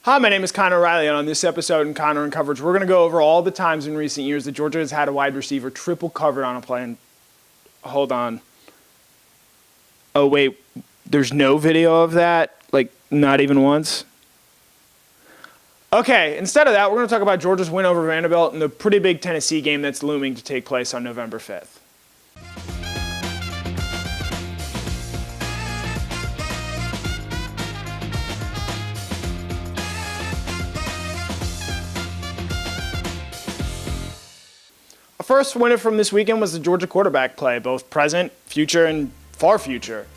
Hi, my name is Connor Riley, and on this episode in Connor in Coverage, we're going to go over all the times in recent years that Georgia has had a wide receiver triple covered on a play. And hold on. Oh, wait. There's no video of that? Like, not even once? Okay, instead of that, we're going to talk about Georgia's win over Vanderbilt and the pretty big Tennessee game that's looming to take place on November 5th. First winner from this weekend was the Georgia quarterback play, both present, future, and far future.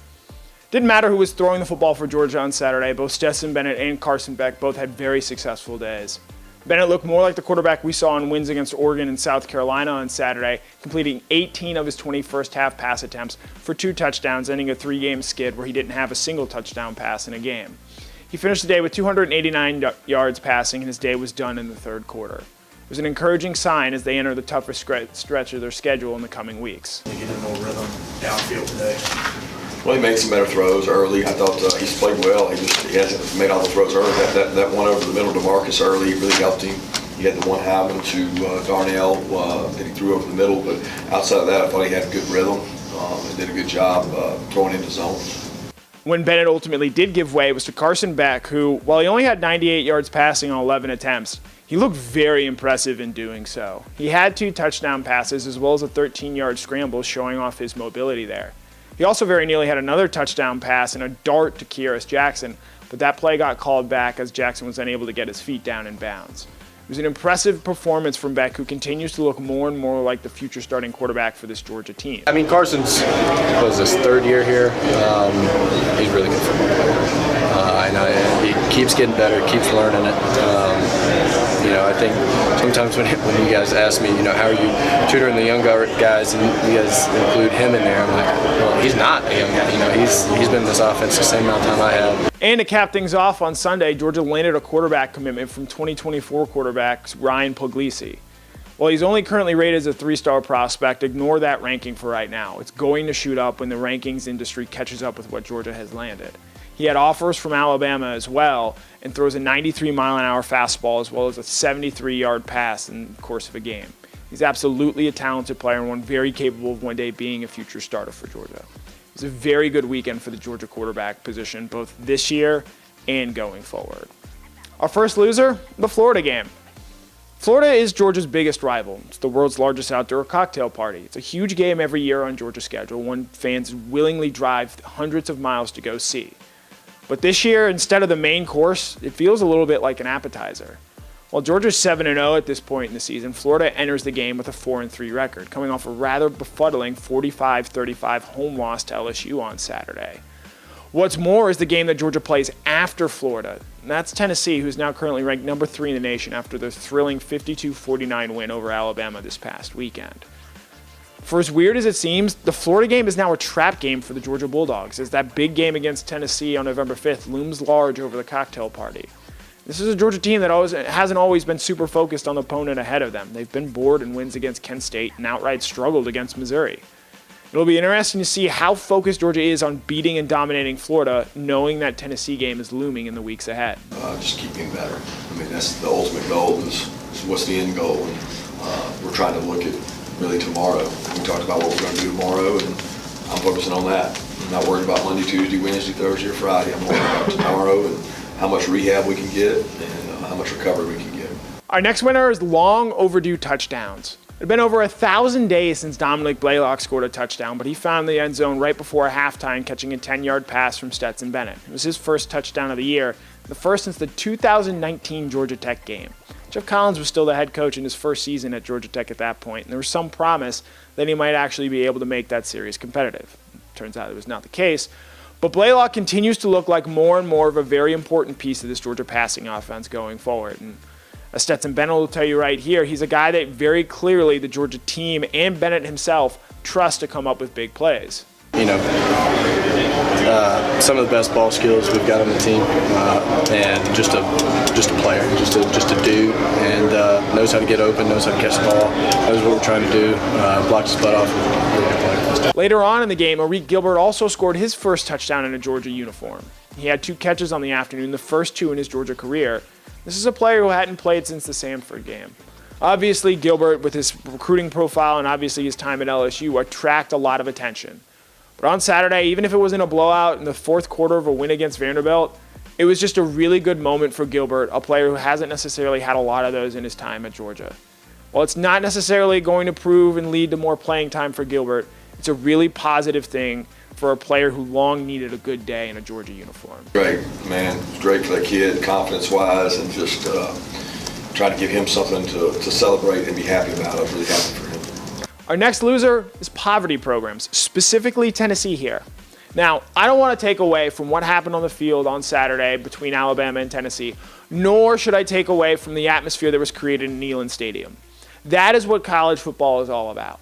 Didn't matter who was throwing the football for Georgia on Saturday. Both Stetson Bennett and Carson Beck both had very successful days. Bennett looked more like the quarterback we saw in wins against Oregon and South Carolina on Saturday, completing 18 of his 20 first-half pass attempts for 2 touchdowns, ending a 3-game skid where he didn't have a single touchdown pass in a game. He finished the day with 289 yards passing, and his day was done in the third quarter. It was an encouraging sign as they enter the toughest stretch of their schedule in the coming weeks. Getting more rhythm downfield today. Well, he made some better throws early. I thought he's played well. He hasn't made all the throws early. That one over the middle to Marcus early really helped him. He had the one Hyman to Darnell that he threw over the middle. But outside of that, I thought he had a good rhythm and did a good job throwing into zones. When Bennett ultimately did give way, it was to Carson Beck, who, while he only had 98 yards passing on 11 attempts, he looked very impressive in doing so. He had 2 touchdown passes as well as a 13-yard scramble showing off his mobility there. He also very nearly had another touchdown pass and a dart to Kearis Jackson, but that play got called back as Jackson was unable to get his feet down in bounds. It was an impressive performance from Beck, who continues to look more and more like the future starting quarterback for this Georgia team. I mean, Carson's his 3rd year here. He's a really good football player. I know he keeps getting better, keeps learning it. I think sometimes when you guys ask me, how are you tutoring the young guys, and you guys include him in there, I'm like, well, he's not a young guy. He's been in this offense the same amount of time I have. And to cap things off on Sunday, Georgia landed a quarterback commitment from 2024 quarterback Ryan Puglisi. While he's only currently rated as a 3-star prospect, ignore that ranking for right now. It's going to shoot up when the rankings industry catches up with what Georgia has landed. He had offers from Alabama as well and throws a 93-mile-an-hour fastball as well as a 73-yard pass in the course of a game. He's absolutely a talented player and one very capable of one day being a future starter for Georgia. It was a very good weekend for the Georgia quarterback position, both this year and going forward. Our first loser, the Florida game. Florida is Georgia's biggest rival. It's the world's largest outdoor cocktail party. It's a huge game every year on Georgia's schedule, one fans willingly drive hundreds of miles to go see. But this year, instead of the main course, it feels a little bit like an appetizer. While Georgia's 7-0 at this point in the season, Florida enters the game with a 4-3 record, coming off a rather befuddling 45-35 home loss to LSU on Saturday. What's more is the game that Georgia plays after Florida. And that's Tennessee, who's now currently ranked number 3 in the nation after their thrilling 52-49 win over Alabama this past weekend. For as weird as it seems, the Florida game is now a trap game for the Georgia Bulldogs, as that big game against Tennessee on November 5th looms large over the cocktail party. This is a Georgia team that hasn't always been super focused on the opponent ahead of them. They've been bored in wins against Kent State and outright struggled against Missouri. It'll be interesting to see how focused Georgia is on beating and dominating Florida, knowing that Tennessee game is looming in the weeks ahead. Just keep getting better. I mean, that's the ultimate goal is what's the end goal. And we're trying to look at really tomorrow. We talked about what we're going to do tomorrow, and I'm focusing on that. I'm not worried about Monday, Tuesday, Wednesday, Thursday, or Friday. I'm worried about tomorrow and how much rehab we can get and how much recovery we can get. Our next winner is long overdue touchdowns. It had been over 1,000 days since Dominic Blaylock scored a touchdown, but he found the end zone right before halftime, catching a 10-yard pass from Stetson Bennett. It was his first touchdown of the year, the first since the 2019 Georgia Tech game. Jeff Collins was still the head coach in his first season at Georgia Tech at that point, and there was some promise that he might actually be able to make that series competitive. Turns out it was not the case, but Blaylock continues to look like more and more of a very important piece of this Georgia passing offense going forward. And as Stetson Bennett will tell you right here, he's a guy that very clearly the Georgia team and Bennett himself trust to come up with big plays. Some of the best ball skills we've got on the team, and just a player, just a dude, and knows how to get open, knows how to catch the ball, knows what we're trying to do, blocks his butt off. Later on in the game, Gilbert also scored his first touchdown in a Georgia uniform. He had 2 catches on the afternoon, the first 2 in his Georgia career, This is a player who hadn't played since the Samford game. Obviously, Gilbert, with his recruiting profile and obviously his time at LSU, attract a lot of attention. But on Saturday, even if it wasn't a blowout in the fourth quarter of a win against Vanderbilt, it was just a really good moment for Gilbert, a player who hasn't necessarily had a lot of those in his time at Georgia. While it's not necessarily going to prove and lead to more playing time for Gilbert, it's a really positive thing for a player who long needed a good day in a Georgia uniform. Great, man. It's great for the kid, confidence-wise, and just trying to give him something to celebrate and be happy about. I was really happy for him. Our next loser is poverty programs, specifically Tennessee here. Now, I don't want to take away from what happened on the field on Saturday between Alabama and Tennessee, nor should I take away from the atmosphere that was created in Neyland Stadium. That is what college football is all about.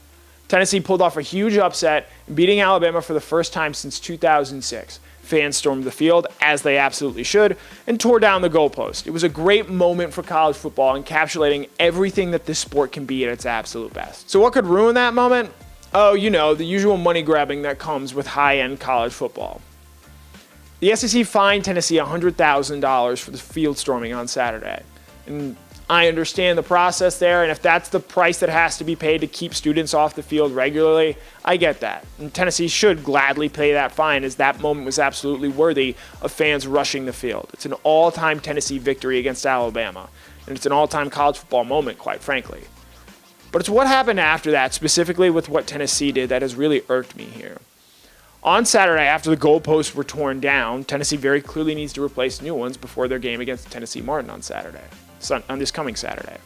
Tennessee pulled off a huge upset, beating Alabama for the first time since 2006. Fans stormed the field, as they absolutely should, and tore down the goalpost. It was a great moment for college football, encapsulating everything that this sport can be at its absolute best. So what could ruin that moment? Oh, you know, the usual money grabbing that comes with high-end college football. The SEC fined Tennessee $100,000 for the field storming on Saturday. And I understand the process there, and if that's the price that has to be paid to keep students off the field regularly, I get that. And Tennessee should gladly pay that fine, as that moment was absolutely worthy of fans rushing the field. It's an all-time Tennessee victory against Alabama, and it's an all-time college football moment, quite frankly. But it's what happened after that, specifically with what Tennessee did, that has really irked me here. On Saturday, after the goalposts were torn down, Tennessee very clearly needs to replace new ones before their game against Tennessee Martin on this coming Saturday.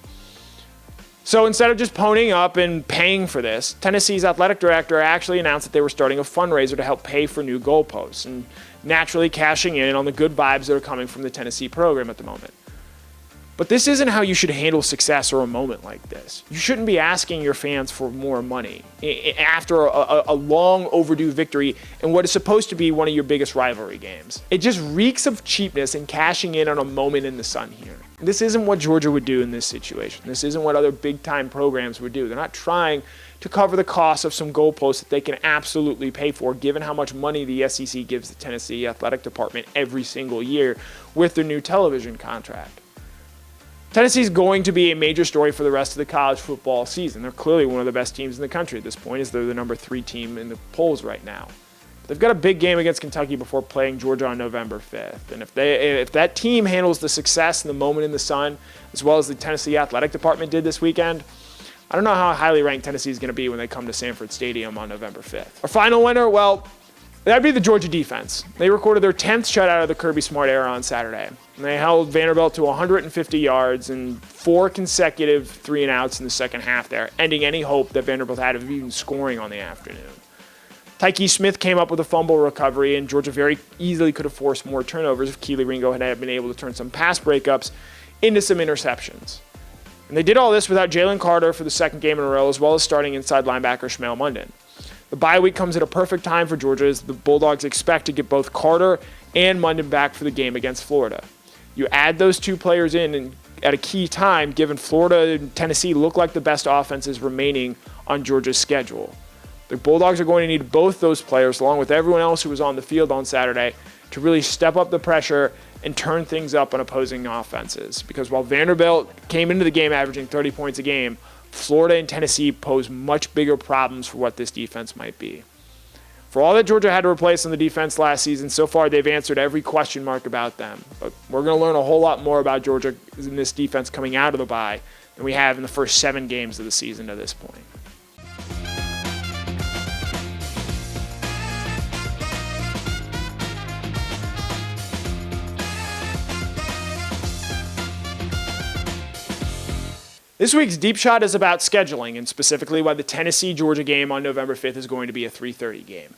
So instead of just ponying up and paying for this, Tennessee's athletic director actually announced that they were starting a fundraiser to help pay for new goalposts, and naturally cashing in on the good vibes that are coming from the Tennessee program at the moment. But this isn't how you should handle success or a moment like this. You shouldn't be asking your fans for more money after a long overdue victory in what is supposed to be one of your biggest rivalry games. It just reeks of cheapness and cashing in on a moment in the sun here. This isn't what Georgia would do in this situation. This isn't what other big-time programs would do. They're not trying to cover the cost of some goalposts that they can absolutely pay for, given how much money the SEC gives the Tennessee Athletic Department every single year with their new television contract. Tennessee's going to be a major story for the rest of the college football season. They're clearly one of the best teams in the country at this point, as they're the number 3 team in the polls right now. They've got a big game against Kentucky before playing Georgia on November 5th. And if that team handles the success and the moment in the sun, as well as the Tennessee Athletic Department did this weekend, I don't know how highly ranked Tennessee is going to be when they come to Sanford Stadium on November 5th. Our final winner, well, that'd be the Georgia defense. They recorded their 10th shutout of the Kirby Smart era on Saturday. And they held Vanderbilt to 150 yards and 4 consecutive 3-and-outs in the second half there, ending any hope that Vanderbilt had of even scoring on the afternoon. Tyke Smith came up with a fumble recovery, and Georgia very easily could have forced more turnovers if Keely Ringo had been able to turn some pass breakups into some interceptions. And they did all this without Jalen Carter for the second game in a row, as well as starting inside linebacker Shmuel Munden. The bye week comes at a perfect time for Georgia, as the Bulldogs expect to get both Carter and Munden back for the game against Florida. You add those two players in at a key time, given Florida and Tennessee look like the best offenses remaining on Georgia's schedule. The Bulldogs are going to need both those players, along with everyone else who was on the field on Saturday, to really step up the pressure and turn things up on opposing offenses. Because while Vanderbilt came into the game averaging 30 points a game, Florida and Tennessee pose much bigger problems for what this defense might be. For all that Georgia had to replace on the defense last season, so far they've answered every question mark about them. But we're going to learn a whole lot more about Georgia in this defense coming out of the bye than we have in the first 7 games of the season to this point. This week's Deep Shot is about scheduling, and specifically why the Tennessee-Georgia game on November 5th is going to be a 3:30 game.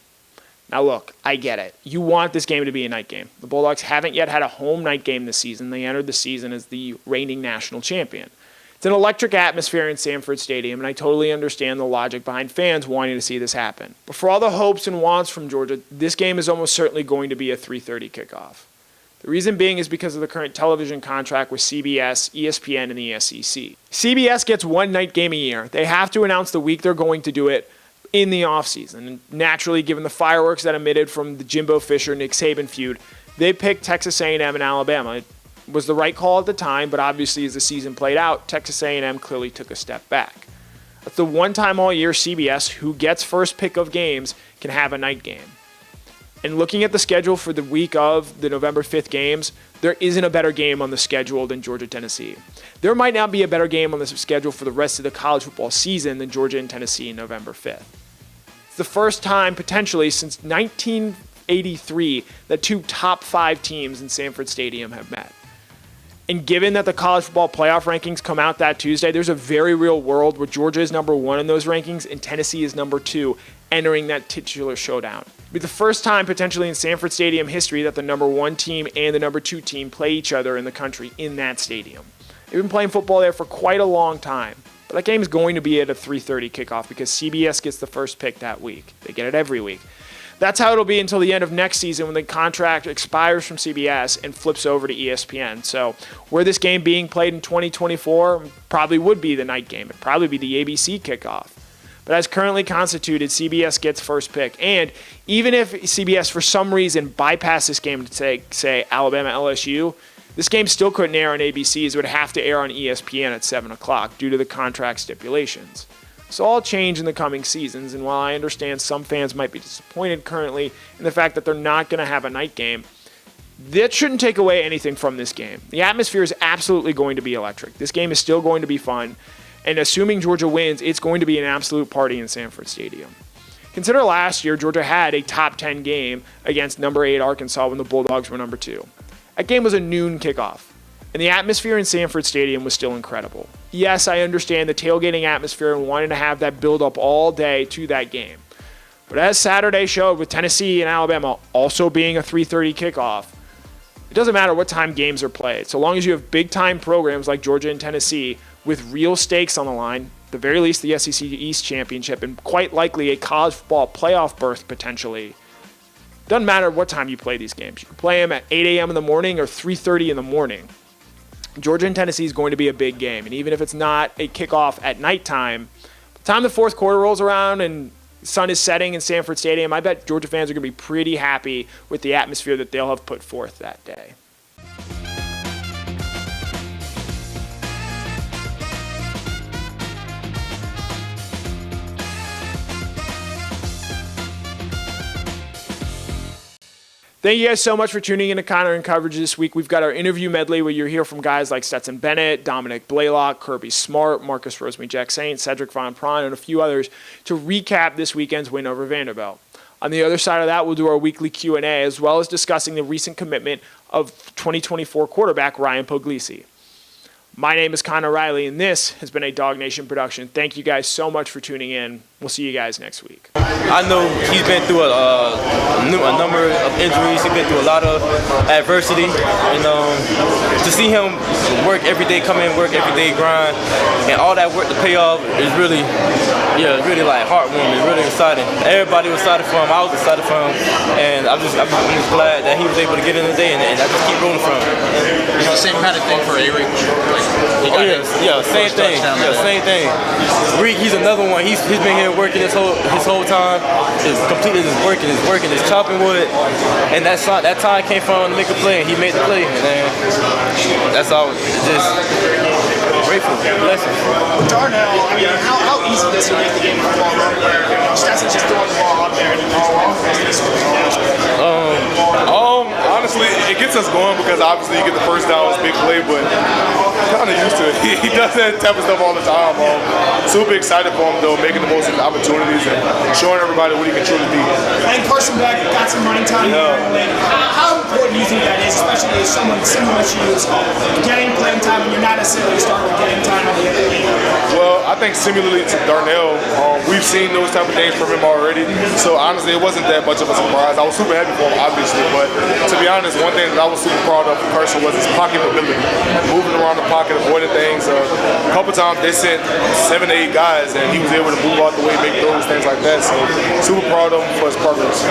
Now look, I get it. You want this game to be a night game. The Bulldogs haven't yet had a home night game this season. They entered the season as the reigning national champion. It's an electric atmosphere in Sanford Stadium, and I totally understand the logic behind fans wanting to see this happen. But for all the hopes and wants from Georgia, this game is almost certainly going to be a 3:30 kickoff. The reason being is because of the current television contract with CBS, ESPN, and the SEC. CBS gets one night game a year. They have to announce the week they're going to do it in the offseason. And naturally, given the fireworks that emitted from the Jimbo Fisher-Nick Saban feud, they picked Texas A&M and Alabama. was the right call at the time, but obviously as the season played out, Texas A&M clearly took a step back. That's the one time all year CBS, who gets first pick of games, can have a night game. And looking at the schedule for the week of the November 5th games, there isn't a better game on the schedule than Georgia-Tennessee. There might not be a better game on the schedule for the rest of the college football season than Georgia and Tennessee on November 5th. It's the first time potentially since 1983 that two top 5 teams in Sanford Stadium have met. And given that the college football playoff rankings come out that Tuesday, there's a very real world where Georgia is number 1 in those rankings and Tennessee is number 2 entering that titular showdown. It'll be the first time potentially in Sanford Stadium history that the number 1 team and the number 2 team play each other in the country in that stadium. They've been playing football there for quite a long time. But that game is going to be at a 3:30 kickoff because CBS gets the first pick that week. They get it every week. That's how it'll be until the end of next season when the contract expires from CBS and flips over to ESPN. So where this game being played in 2024 probably would be the night game. It'd probably be the ABC kickoff. But as currently constituted, CBS gets first pick. And even if CBS for some reason bypassed this game to say Alabama LSU, this game still couldn't air on ABC. It would have to air on ESPN at 7 o'clock due to the contract stipulations. So all change in the coming seasons, and while I understand some fans might be disappointed currently in the fact that they're not going to have a night game, that shouldn't take away anything from this game. The atmosphere is absolutely going to be electric. This game is still going to be fun, and assuming Georgia wins, it's going to be an absolute party in Sanford Stadium. Consider last year, Georgia had a top 10 game against number 8 Arkansas when the Bulldogs were number 2. That game was a noon kickoff. And the atmosphere in Sanford Stadium was still incredible. Yes, I understand the tailgating atmosphere and wanting to have that build up all day to that game. But as Saturday showed with Tennessee and Alabama also being a 3:30 kickoff, it doesn't matter what time games are played. So long as you have big time programs like Georgia and Tennessee with real stakes on the line, at the very least the SEC East Championship and quite likely a college football playoff berth potentially, doesn't matter what time you play these games. You can play them at 8 a.m. in the morning or 3:30 in the morning. Georgia and Tennessee is going to be a big game. And even if it's not a kickoff at nighttime, by the time the fourth quarter rolls around and the sun is setting in Sanford Stadium, I bet Georgia fans are going to be pretty happy with the atmosphere that they'll have put forth that day. Thank you guys so much for tuning in to Connor and Coverage this week. We've got our interview medley where you'll hear from guys like Stetson Bennett, Dominic Blaylock, Kirby Smart, Marcus Rosemary-Jacksaint, Cedric Von Prawn, and a few others to recap this weekend's win over Vanderbilt. On the other side of that, we'll do our weekly Q&A as well as discussing the recent commitment of 2024 quarterback Ryan Puglisi. My name is Connor Riley, and this has been a Dog Nation production. Thank you guys so much for tuning in. We'll see you guys next week. I know he's been through a number of injuries. He's been through a lot of adversity. And to see him work every day, come in, work every day, grind, and all that work to pay off is really like heartwarming, really exciting. Everybody was excited for him. I was excited for him. And I'm just glad that he was able to get in the day, and I just keep rooting for him. It's the same kind of thing for Eric. Same thing. Yeah, same thing. Reek, he's another one. He's been here working his whole time. He's completed his working, his chopping wood, and that time came from to make a play, and he made the play. And that's all. Just grateful, blessings. Darnell, I mean, how easy does he make the game of football where Stetson's just throwing the ball up there and honestly, it gets us going because obviously you get the first down, it's a big play, but I'm kind of used to it. He does that type of stuff all the time. Super excited for him, though, making the most of the opportunities and showing everybody what he can truly be. And Carson Beck got some running time here. How important do you think that is, especially as someone similar to you is getting playing time when you're not necessarily starting with getting time on the other end? Well, I think similarly to Darnell, we've seen those type of things from him already. So honestly, it wasn't that much of a surprise. I was super happy for him, obviously, but to be honest, one thing that I was super proud of for Carson was his pocket mobility, moving around the pocket, avoiding things. A couple times they sent 7 to 8 guys, and he was able to move out the way, make throws, things like that. So super proud of him for his progress.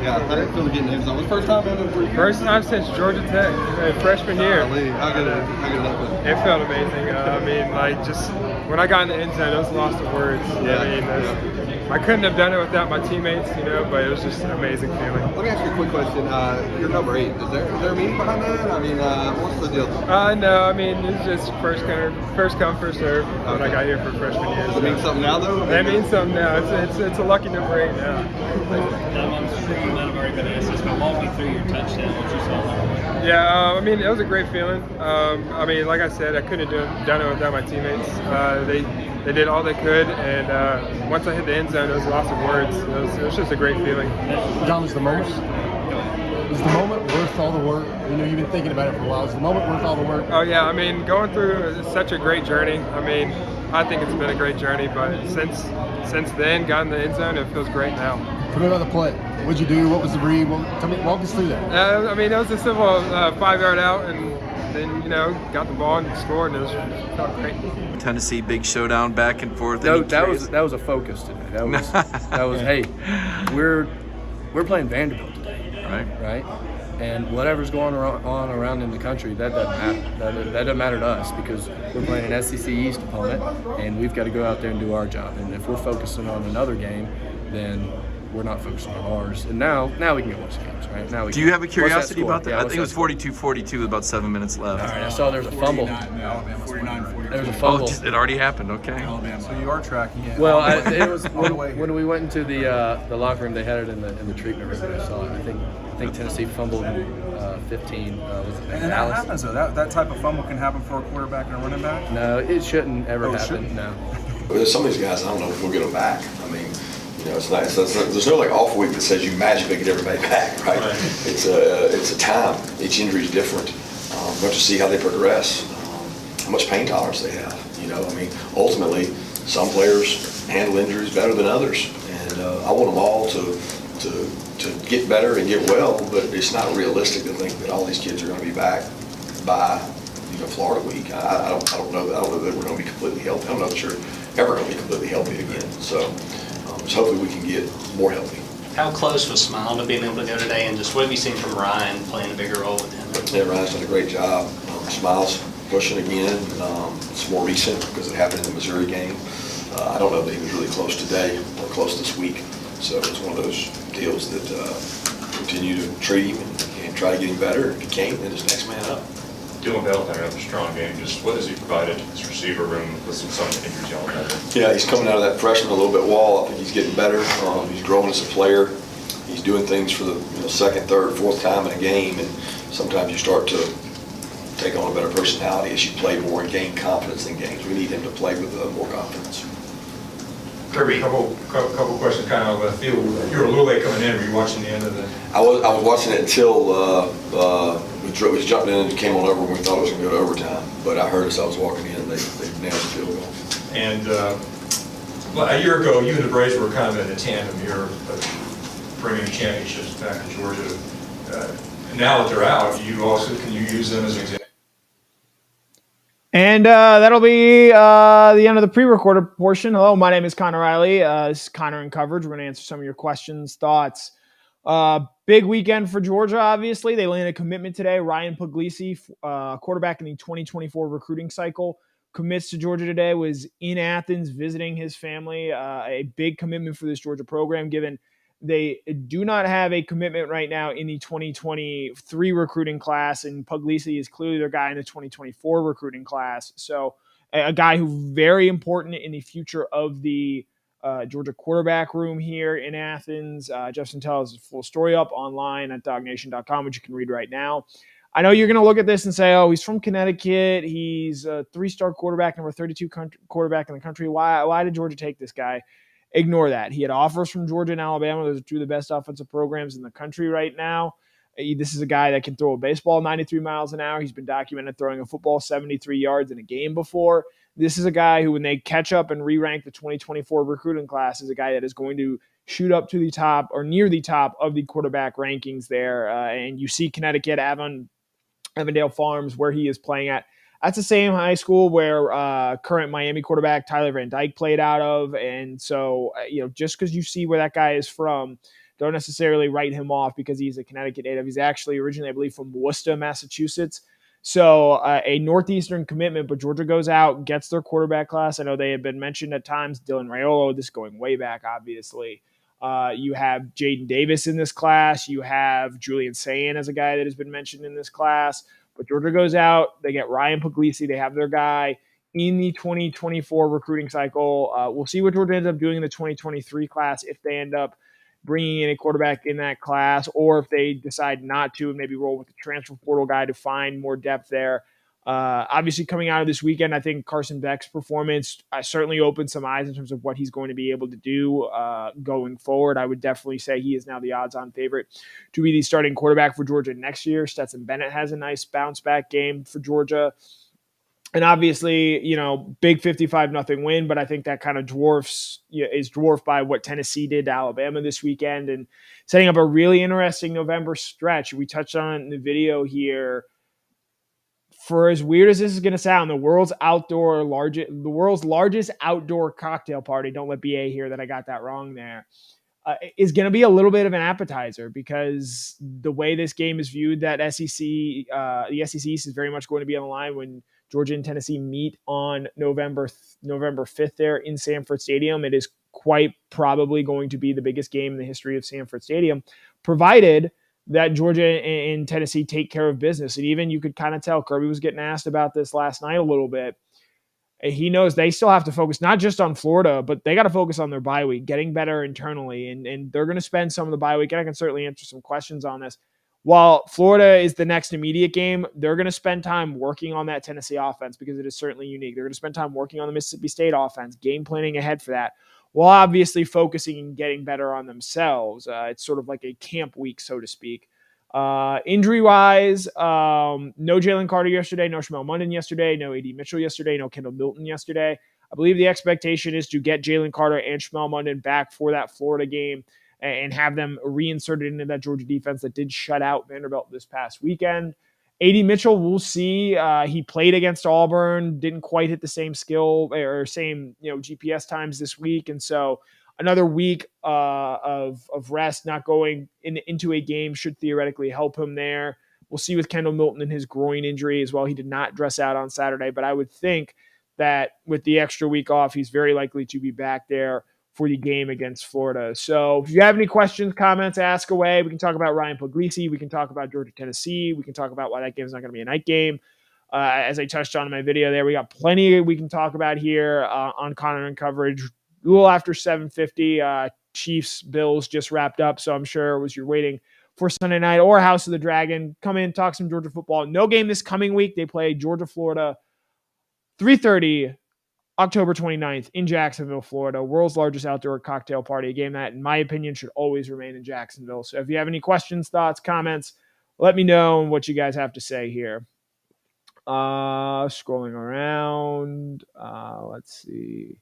Yeah, how did it feel getting him? Was first time ever? First time since Georgia Tech, freshman year. How good that feel? It felt amazing. I mean, like just when I got in the end zone, I was lost for words. Yeah. I mean, I couldn't have done it without my teammates, but it was just an amazing feeling. Let me ask you a quick question. You're number 8. Is there a meaning behind that? I mean, what's the deal? No, I mean, it's just first come, first serve when I got here for freshman year. Does it mean something now, though? That means something now. It's a lucky number 8 now. I'm sure you might have already been asked this, but walk me through your touchdown, what you saw. Yeah, I mean, it was a great feeling. I mean, like I said, I couldn't have done it without my teammates. They did all they could, and once I hit the end zone, it was lots of words. It was just a great feeling. John, is the moment worth all the work? You've been thinking about it for a while. Is the moment worth all the work? Oh yeah, I mean, going through such a great journey. I mean, I think it's been a great journey, but since then, got in the end zone, it feels great now. Tell me about the play. What'd you do? What was the read? Walk us through that. I mean, it was a simple 5-yard out, and then got the ball and scored, and it felt great. Tennessee big showdown back and forth. That was a focus today. That was hey, we're playing Vanderbilt today, right? And whatever's going on around in the country, that doesn't matter. That doesn't matter to us because we're playing an SEC East opponent, and we've got to go out there and do our job. And if we're focusing on another game, then we're not focusing on ours. And now we can go watch the games, right? Now we. Do you have a curiosity about that? Yeah, I think it was 42-42 with about 7 minutes left. All right, I saw there was a fumble. There was a fumble. Oh, it already happened. Okay. So you are tracking it. Well, it was when we went into the locker room. They had it in the treatment room. I saw it. I think Tennessee fumbled 15. Was it and that happens though. That type of fumble can happen for a quarterback and a running back. No, it shouldn't ever happen. No. There's some of these guys, I don't know if we'll get them back. I mean, it's not, there's no off week that says you magically get everybody back, right? It's a time. Each injury is different. We have to see how they progress, how much pain tolerance they have. I mean, ultimately, some players handle injuries better than others, and I want them all to get better and get well. But it's not realistic to think that all these kids are going to be back by Florida week. I don't know that we're going to be completely healthy. I'm not sure ever going to be completely healthy again. So hopefully we can get more healthy. How close was Smile to being able to go today, and just what have you seen from Ryan playing a bigger role with him? Yeah, Ryan's done a great job. Smile's pushing again. It's more recent because it happened in the Missouri game. I don't know that he was really close today or close this week. So it's one of those deals that continue to treat him and try to get him better. If he can't, then just next man up. Dylan Bell had another strong game. Just what has he provided to his receiver room with some of the injuries y'all have? Yeah, he's coming out of that freshman a little bit wall. I think he's getting better. He's growing as a player. He's doing things for the second, third, fourth time in a game, and sometimes you start to take on a better personality as you play more and gain confidence in games. We need him to play with more confidence. Kirby, couple questions kind of left field. You were a little late coming in. Were you watching the end of the? I was watching it until we was jumping in and came on over when we thought it was going to go to overtime. But I heard as I was walking in, they nailed the field goal. And a year ago, you and the Braves were kind of in a tandem here, bringing championships back to Georgia. Now that they're out, can you use them as an example? And that'll be the end of the pre-recorded portion. Hello, my name is Connor Riley. This is Connor in Coverage. We're going to answer some of your questions, thoughts. Big weekend for Georgia, obviously. They landed a commitment today. Ryan Puglisi, quarterback in the 2024 recruiting cycle, commits to Georgia today, was in Athens visiting his family. A big commitment for this Georgia program, given they do not have a commitment right now in the 2023 recruiting class, and Puglisi is clearly their guy in the 2024 recruiting class. So a guy who's very important in the future of the Georgia quarterback room here in Athens. Jeff Santel has a full story up online at dognation.com, which you can read right now. I know you're going to look at this and say, oh, he's from Connecticut. He's a 3-star quarterback, number 32 quarterback in the country. Why did Georgia take this guy? Ignore that. He had offers from Georgia and Alabama. Those are two of the best offensive programs in the country right now. This is a guy that can throw a baseball 93 miles an hour. He's been documented throwing a football 73 yards in a game before. This is a guy who, when they catch up and re-rank the 2024 recruiting class, is a guy that is going to shoot up to the top or near the top of the quarterback rankings there. And you see Connecticut, Avondale Farms, where he is playing at. That's the same high school where current Miami quarterback Tyler Van Dyke played out of. And so, just because you see where that guy is from, don't necessarily write him off because he's a Connecticut native. He's actually originally, I believe, from Worcester, Massachusetts. So a Northeastern commitment, but Georgia goes out, gets their quarterback class. I know they have been mentioned at times. Dylan Raiolo, this is going way back, obviously. You have Jaden Davis in this class. You have Julian Sayin as a guy that has been mentioned in this class. But Georgia goes out. They get Ryan Puglisi. They have their guy in the 2024 recruiting cycle. We'll see what Georgia ends up doing in the 2023 class if they end up bringing in a quarterback in that class, or if they decide not to and maybe roll with the transfer portal guy to find more depth there. Obviously, coming out of this weekend, I think Carson Beck's performance certainly opened some eyes in terms of what he's going to be able to do going forward. I would definitely say he is now the odds-on favorite to be the starting quarterback for Georgia next year. Stetson Bennett has a nice bounce-back game for Georgia. And obviously, big 55-0 win, but I think that kind of is dwarfed by what Tennessee did to Alabama this weekend and setting up a really interesting November stretch. We touched on it in the video here. For as weird as this is going to sound, the world's largest outdoor cocktail party, don't let BA hear that I got that wrong there, is going to be a little bit of an appetizer because the way this game is viewed, that the SEC East is very much going to be on the line when Georgia and Tennessee meet on November 5th there in Sanford Stadium. It is quite probably going to be the biggest game in the history of Sanford Stadium, provided that Georgia and Tennessee take care of business. And even you could kind of tell Kirby was getting asked about this last night a little bit. He knows they still have to focus not just on Florida, but they got to focus on their bye week, getting better internally. And they're going to spend some of the bye week, and I can certainly answer some questions on this. While Florida is the next immediate game, they're going to spend time working on that Tennessee offense because it is certainly unique. They're going to spend time working on the Mississippi State offense, game planning ahead for that, while obviously focusing and getting better on themselves. It's sort of like a camp week, so to speak. Injury-wise, no Jalen Carter yesterday, no Shamel Munden yesterday, no A.D. Mitchell yesterday, no Kendall Milton yesterday. I believe the expectation is to get Jalen Carter and Shamel Munden back for that Florida game and have them reinserted into that Georgia defense that did shut out Vanderbilt this past weekend. A.D. Mitchell, we'll see. He played against Auburn, didn't quite hit the same skill or same GPS times this week, and so another week of rest, not going into a game, should theoretically help him there. We'll see with Kendall Milton and his groin injury as well. He did not dress out on Saturday, but I would think that with the extra week off, he's very likely to be back there for the game against Florida. So if you have any questions, comments, ask away. We can talk about Ryan Puglisi. We can talk about Georgia, Tennessee. We can talk about why that game is not going to be a night game. As I touched on in my video there, we got plenty we can talk about here on Connor and Coverage. A little after 7:50, Chiefs, Bills just wrapped up, so I'm sure you're waiting for Sunday night or House of the Dragon. Come in, talk some Georgia football. No game this coming week. They play Georgia, Florida, 3:30, October 29th in Jacksonville, Florida. World's largest outdoor cocktail party. A game that, in my opinion, should always remain in Jacksonville. So if you have any questions, thoughts, comments, let me know what you guys have to say here. Scrolling around. Let's see.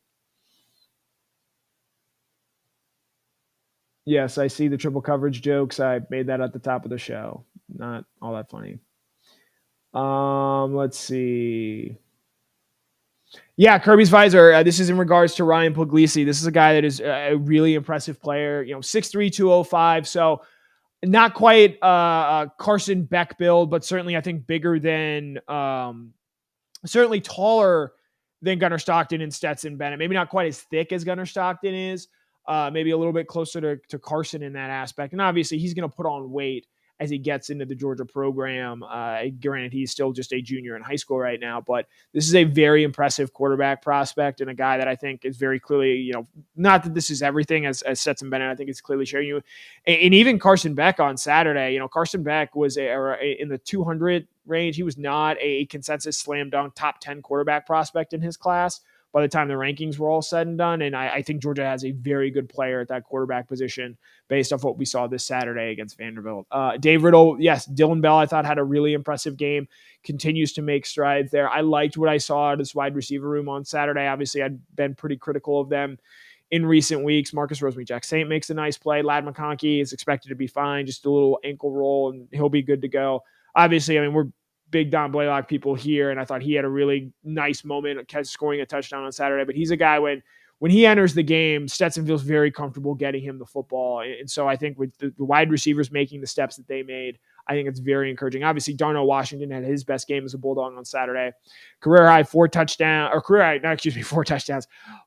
Yes, I see the triple coverage jokes. I made that at the top of the show. Not all that funny. Let's see. Yeah, Kirby's visor. This is in regards to Ryan Puglisi. This is a guy that is a really impressive player. 6'3", 205. So not quite Carson Beck build, but certainly I think bigger than, certainly taller than Gunnar Stockton and Stetson Bennett. Maybe not quite as thick as Gunnar Stockton is. Maybe a little bit closer to Carson in that aspect. And obviously he's going to put on weight as he gets into the Georgia program. Granted, he's still just a junior in high school right now, but this is a very impressive quarterback prospect and a guy that I think is very clearly, not that this is everything as Stetson Bennett, I think it's clearly showing you. And even Carson Beck on Saturday, Carson Beck was in the 200 range. He was not a consensus slam dunk top 10 quarterback prospect in his class by the time the rankings were all said and done. And I think Georgia has a very good player at that quarterback position based off what we saw this Saturday against Vanderbilt. Dave Riddle, yes, Dylan Bell, I thought had a really impressive game, continues to make strides there. I liked what I saw at his wide receiver room on Saturday. Obviously, I'd been pretty critical of them in recent weeks. Marcus Rosemead-Jack-Saint makes a nice play. Ladd McConkey is expected to be fine, just a little ankle roll, and he'll be good to go. Obviously, we're big Don Blaylock people here, and I thought he had a really nice moment scoring a touchdown on Saturday. But he's a guy when he enters the game, Stetson feels very comfortable getting him the football. And so I think with the wide receivers making the steps that they made, I think it's very encouraging. Obviously, Darnell Washington had his best game as a Bulldog on Saturday. Career high, 4 touchdowns,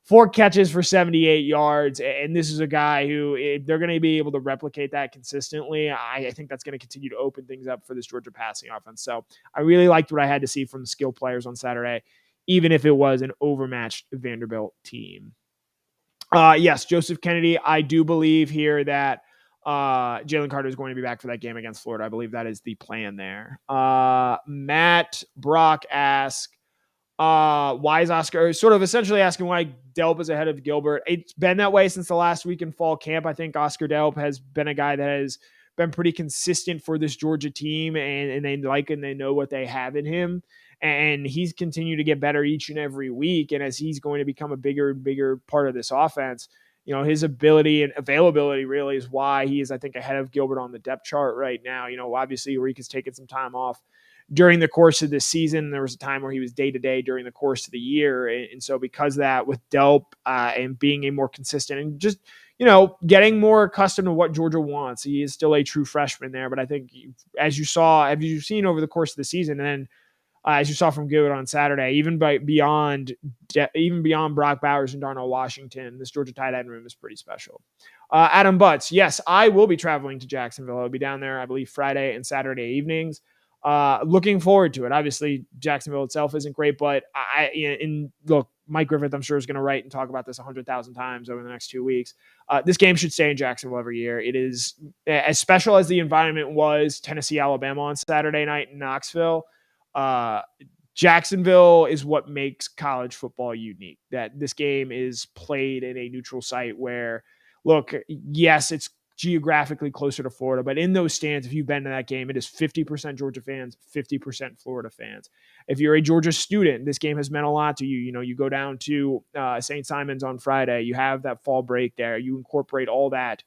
4 catches for 78 yards. And this is a guy who, if they're going to be able to replicate that consistently, I think that's going to continue to open things up for this Georgia passing offense. So I really liked what I had to see from the skill players on Saturday, even if it was an overmatched Vanderbilt team. Yes, Joseph Kennedy, I do believe here that Jalen Carter is going to be back for that game against Florida. I believe that is the plan there. Matt Brock asks, why is Oscar sort of essentially asking why Delp is ahead of Gilbert? It's been that way since the last week in fall camp. I think Oscar Delp has been a guy that has been pretty consistent for this Georgia team, and they like and they know what they have in him. And he's continued to get better each and every week. And as he's going to become a bigger and bigger part of this offense, his ability and availability really is why he is, I think, ahead of Gilbert on the depth chart right now. Obviously Reek has taken some time off during the course of this season. There was a time where he was day-to-day during the course of the year. And so because of that, with Delp and being a more consistent and just, getting more accustomed to what Georgia wants, he is still a true freshman there. But I think as you've seen over the course of the season, and then as you saw from Gilbert on Saturday, even beyond Brock Bowers and Darnell Washington, this Georgia tight end room is pretty special. Adam Butts, yes, I will be traveling to Jacksonville. I'll be down there, I believe, Friday and Saturday evenings. Looking forward to it. Obviously, Jacksonville itself isn't great, but look, Mike Griffith, I'm sure, is going to write and talk about this 100,000 times over the next 2 weeks. This game should stay in Jacksonville every year. It is as special as the environment was Tennessee, Alabama on Saturday night in Knoxville. Jacksonville is what makes college football unique, that this game is played in a neutral site where, look, yes, it's geographically closer to Florida, but in those stands, if you've been to that game, it is 50% Georgia fans, 50% Florida fans. If you're a Georgia student, this game has meant a lot to you. You go down to St. Simon's on Friday, you have that fall break there, you incorporate all that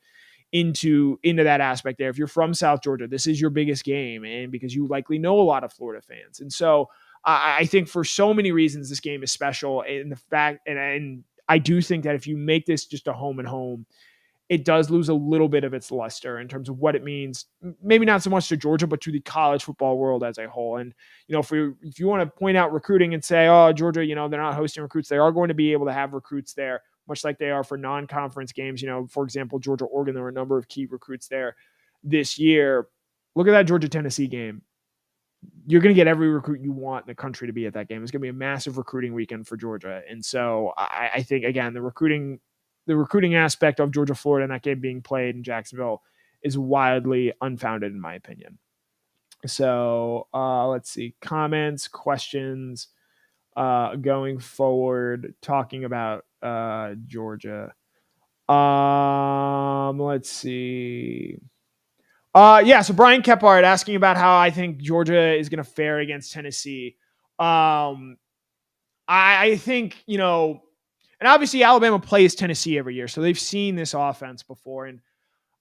into that aspect there. If you're from South Georgia, this is your biggest game, and because you likely know a lot of Florida fans. And so I think for so many reasons, this game is special. And the fact, and I do think that if you make this just a home and home, it does lose a little bit of its luster in terms of what it means, maybe not so much to Georgia, but to the college football world as a whole. And, if you want to point out recruiting and say, oh, Georgia, they're not hosting recruits, they are going to be able to have recruits there, much like they are for non-conference games. For example, Georgia-Oregon, there were a number of key recruits there this year. Look at that Georgia-Tennessee game. You're going to get every recruit you want in the country to be at that game. It's going to be a massive recruiting weekend for Georgia. And so I think, again, the recruiting aspect of Georgia-Florida and that game being played in Jacksonville is wildly unfounded, in my opinion. So let's see. Comments, questions going forward, talking about Georgia. Let's see. So Brian Kephart asking about how I think Georgia is going to fare against Tennessee. I think, and obviously Alabama plays Tennessee every year, so they've seen this offense before. And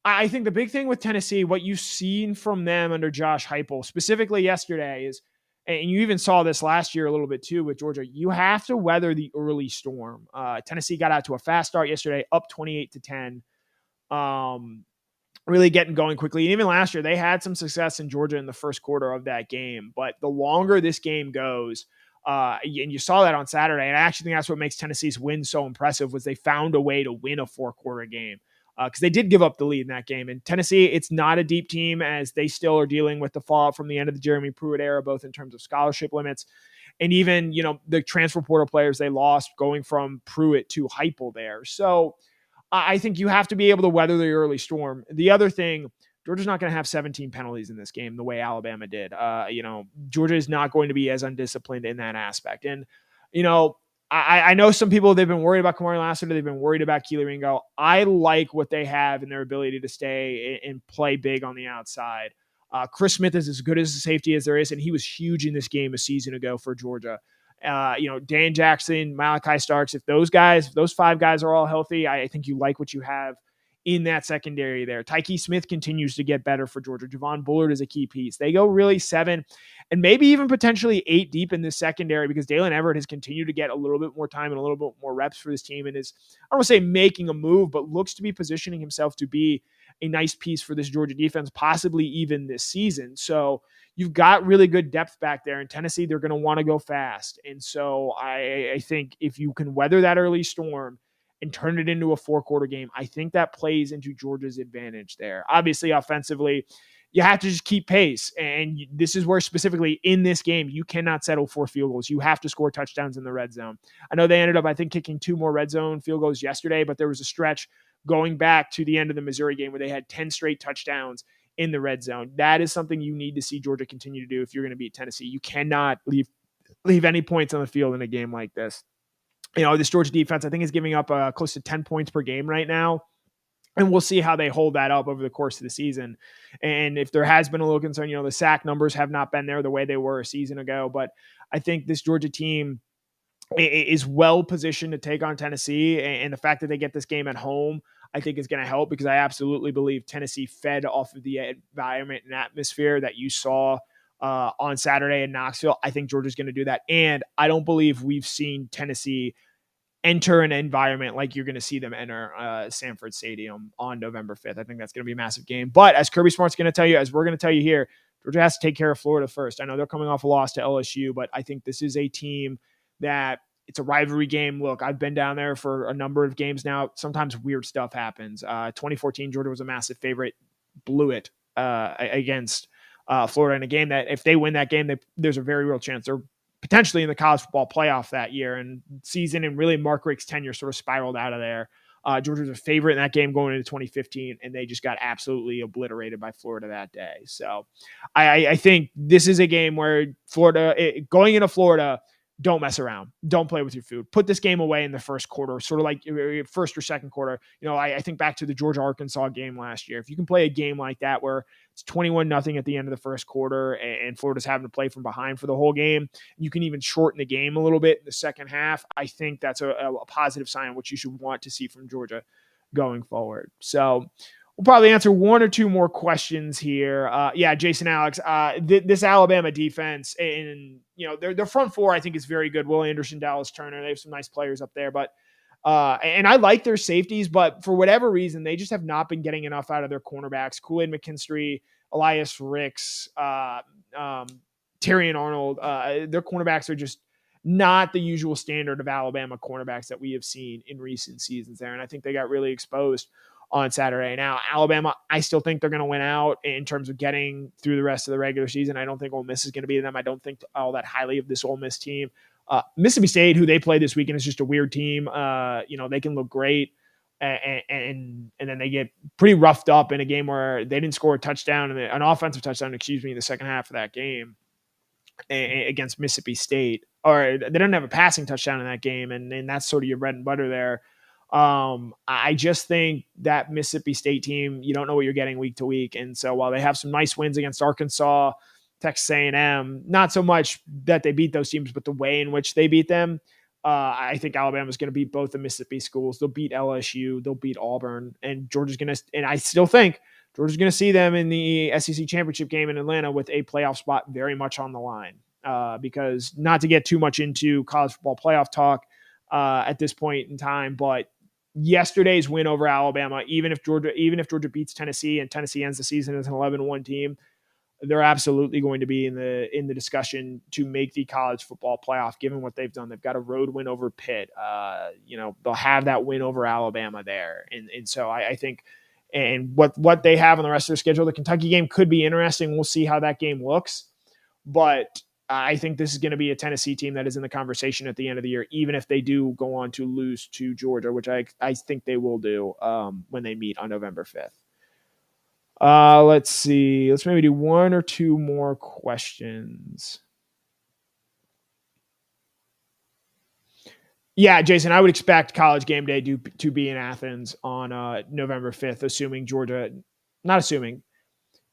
I think the big thing with Tennessee, what you've seen from them under Josh Heupel, specifically yesterday, is, and you even saw this last year a little bit too with Georgia, you have to weather the early storm. Tennessee got out to a fast start yesterday, up 28-10. Really getting going quickly. And even last year, they had some success in Georgia in the first quarter of that game. But the longer this game goes, and you saw that on Saturday, and I actually think that's what makes Tennessee's win so impressive, was they found a way to win a 4-quarter game. Because they did give up the lead in that game. And Tennessee, it's not a deep team, as they still are dealing with the fallout from the end of the Jeremy Pruitt era, both in terms of scholarship limits and even, the transfer portal players they lost going from Pruitt to Heupel there. So I think you have to be able to weather the early storm. The other thing, Georgia's not going to have 17 penalties in this game the way Alabama did. Georgia is not going to be as undisciplined in that aspect. And, I know some people, they've been worried about Kamari Lassiter. They've been worried about Keely Ringo. I like what they have in their ability to stay and play big on the outside. Chris Smith is as good as a safety as there is, and he was huge in this game a season ago for Georgia. Dan Jackson, Malachi Starks, if those 5 guys are all healthy, I think you like what you have in that secondary there. Tyke Smith continues to get better for Georgia. Javon Bullard is a key piece. They go really 7 and maybe even potentially 8 deep in this secondary because Dalen Everett has continued to get a little bit more time and a little bit more reps for this team and is, I don't want to say making a move, but looks to be positioning himself to be a nice piece for this Georgia defense, possibly even this season. So you've got really good depth back there. In Tennessee, they're going to want to go fast. And so I think if you can weather that early storm and turn it into a 4-quarter game, I think that plays into Georgia's advantage there. Obviously, offensively, you have to just keep pace. And this is where specifically in this game, you cannot settle for field goals. You have to score touchdowns in the red zone. I know they ended up, I think, kicking 2 more red zone field goals yesterday, but there was a stretch going back to the end of the Missouri game where they had 10 straight touchdowns in the red zone. That is something you need to see Georgia continue to do if you're going to beat Tennessee. You cannot leave any points on the field in a game like this. This Georgia defense, I think, is giving up close to 10 points per game right now. And we'll see how they hold that up over the course of the season. And if there has been a little concern, the sack numbers have not been there the way they were a season ago. But I think this Georgia team is well positioned to take on Tennessee. And the fact that they get this game at home, I think is going to help because I absolutely believe Tennessee fed off of the environment and atmosphere that you saw on Saturday in Knoxville. I think Georgia's going to do that. And I don't believe we've seen Tennessee enter an environment like you're going to see them enter Sanford Stadium on November 5th. I think that's going to be a massive game. But as Kirby Smart's going to tell you, as we're going to tell you here, Georgia has to take care of Florida first. I know they're coming off a loss to LSU, but I think this is a team that it's a rivalry game. Look, I've been down there for a number of games now. Sometimes weird stuff happens. 2014, Georgia was a massive favorite, blew it against Florida in a game that if they win that game, there's a very real chance they're potentially in the college football playoff that year and season, and really Mark Richt's tenure sort of spiraled out of there. Georgia was a favorite in that game going into 2015, and they just got absolutely obliterated by Florida that day. So I think this is a game where going into Florida, don't mess around. Don't play with your food. Put this game away in the first quarter, sort of like first or second quarter. I think back to the Georgia-Arkansas game last year. If you can play a game like that where it's 21-0 at the end of the first quarter and Florida's having to play from behind for the whole game, you can even shorten the game a little bit in the second half. I think that's a positive sign, which you should want to see from Georgia going forward. So we'll probably answer 1 or 2 more questions here. Jason Alex, this Alabama defense and their front 4, I think, is very good. Will Anderson, Dallas Turner, they have some nice players up there, but and I like their safeties, but for whatever reason, they just have not been getting enough out of their cornerbacks. Kool-Aid McKinstry, Elias Ricks, Terrion Arnold, their cornerbacks are just not the usual standard of Alabama cornerbacks that we have seen in recent seasons there. And I think they got really exposed on Saturday. Now, Alabama, I still think they're going to win out in terms of getting through the rest of the regular season. I don't think Ole Miss is going to beat them. I don't think all that highly of this Ole Miss team. Mississippi State, who they play this weekend, is just a weird team. They can look great, and then they get pretty roughed up in a game where they didn't score a touchdown, an offensive touchdown, in the second half of that game against Mississippi State. Or they don't have a passing touchdown in that game, and that's sort of your bread and butter there. I just think that Mississippi State team, you don't know what you're getting week to week. And so while they have some nice wins against Arkansas, Texas A&M, not so much that they beat those teams, but the way in which they beat them, I think Alabama's going to beat both the Mississippi schools. They'll beat LSU, they'll beat Auburn, and I still think Georgia's going to see them in the SEC championship game in Atlanta with a playoff spot very much on the line. Because not to get too much into college football playoff talk at this point in time, but yesterday's win over Alabama, even if Georgia beats Tennessee and Tennessee ends the season as an 11-1 team, they're absolutely going to be in the discussion to make the college football playoff, given what they've done. They've got a road win over Pitt. They'll have that win over Alabama there. And so I think, and what they have on the rest of their schedule, the Kentucky game could be interesting. We'll see how that game looks. But I think this is going to be a Tennessee team that is in the conversation at the end of the year, even if they do go on to lose to Georgia, which I think they will do when they meet on November 5th. Let's see. Let's maybe do 1 or 2 more questions. Yeah, Jason, I would expect College Game Day to be in Athens on November 5th,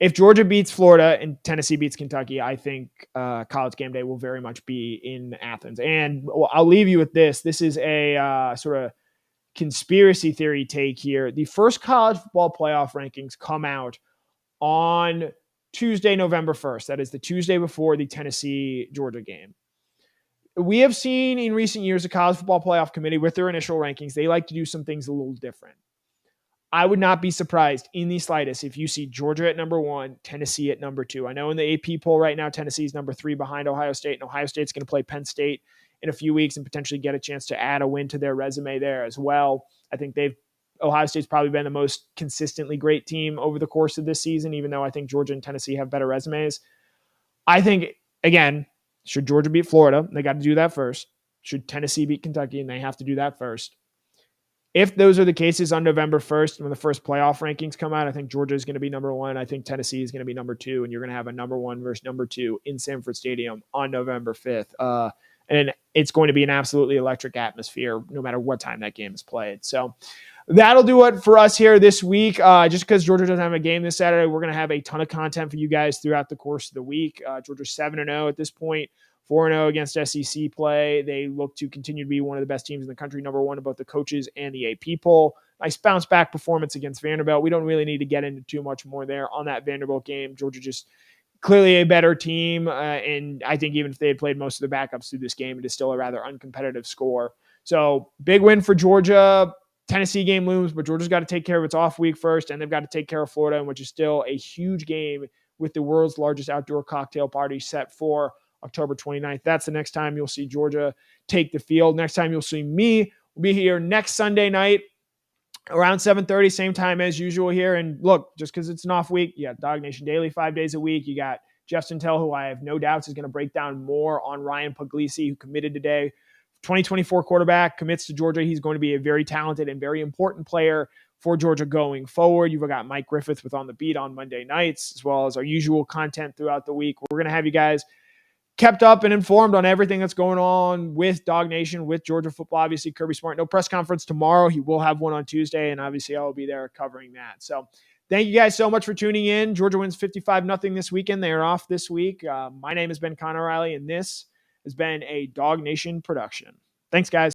if Georgia beats Florida and Tennessee beats Kentucky, I think College Game Day will very much be in Athens. And I'll leave you with this. This is a sort of conspiracy theory take here. The first college football playoff rankings come out on Tuesday, November 1st. That is the Tuesday before the Tennessee-Georgia game. We have seen in recent years the college football playoff committee with their initial rankings, they like to do some things a little different. I would not be surprised in the slightest if you see Georgia at number 1, Tennessee at number 2. I know in the AP poll right now, Tennessee is number 3 behind Ohio State, and Ohio State's going to play Penn State in a few weeks and potentially get a chance to add a win to their resume there as well. I think Ohio State's probably been the most consistently great team over the course of this season, even though I think Georgia and Tennessee have better resumes. I think, again, should Georgia beat Florida? They got to do that first. Should Tennessee beat Kentucky? And they have to do that first. If those are the cases on November 1st, when the first playoff rankings come out, I think Georgia is going to be number 1. I think Tennessee is going to be number 2, and you're going to have a number 1 versus number 2 in Sanford Stadium on November 5th. And it's going to be an absolutely electric atmosphere no matter what time that game is played. So that'll do it for us here this week. Just because Georgia doesn't have a game this Saturday, we're going to have a ton of content for you guys throughout the course of the week. Georgia's 7-0 at this point. 4-0 against SEC play. They look to continue to be one of the best teams in the country, number 1 in both the coaches and the AP poll. Nice bounce back performance against Vanderbilt. We don't really need to get into too much more there on that Vanderbilt game. Georgia just clearly a better team, and I think even if they had played most of the backups through this game, it is still a rather uncompetitive score. So big win for Georgia. Tennessee game looms, but Georgia's got to take care of its off week first, and they've got to take care of Florida, which is still a huge game with the world's largest outdoor cocktail party set for October 29th. That's the next time you'll see Georgia take the field. Next time you'll see me. We'll be here next Sunday night around 7:30, same time as usual here. And look, just because it's an off week, you got Dog Nation Daily 5 days a week. You got Jeff Sintel, who I have no doubts is going to break down more on Ryan Puglisi, who committed today. 2024 quarterback, commits to Georgia. He's going to be a very talented and very important player for Georgia going forward. You've got Mike Griffith with On the Beat on Monday nights, as well as our usual content throughout the week. We're going to have you guys kept up and informed on everything that's going on with Dog Nation, with Georgia football. Obviously, Kirby Smart, no press conference tomorrow. He will have one on Tuesday, and obviously I will be there covering that. So thank you guys so much for tuning in. Georgia wins 55-0 this weekend. They are off this week. My name has been Connor Riley, and this has been a Dog Nation production. Thanks, guys.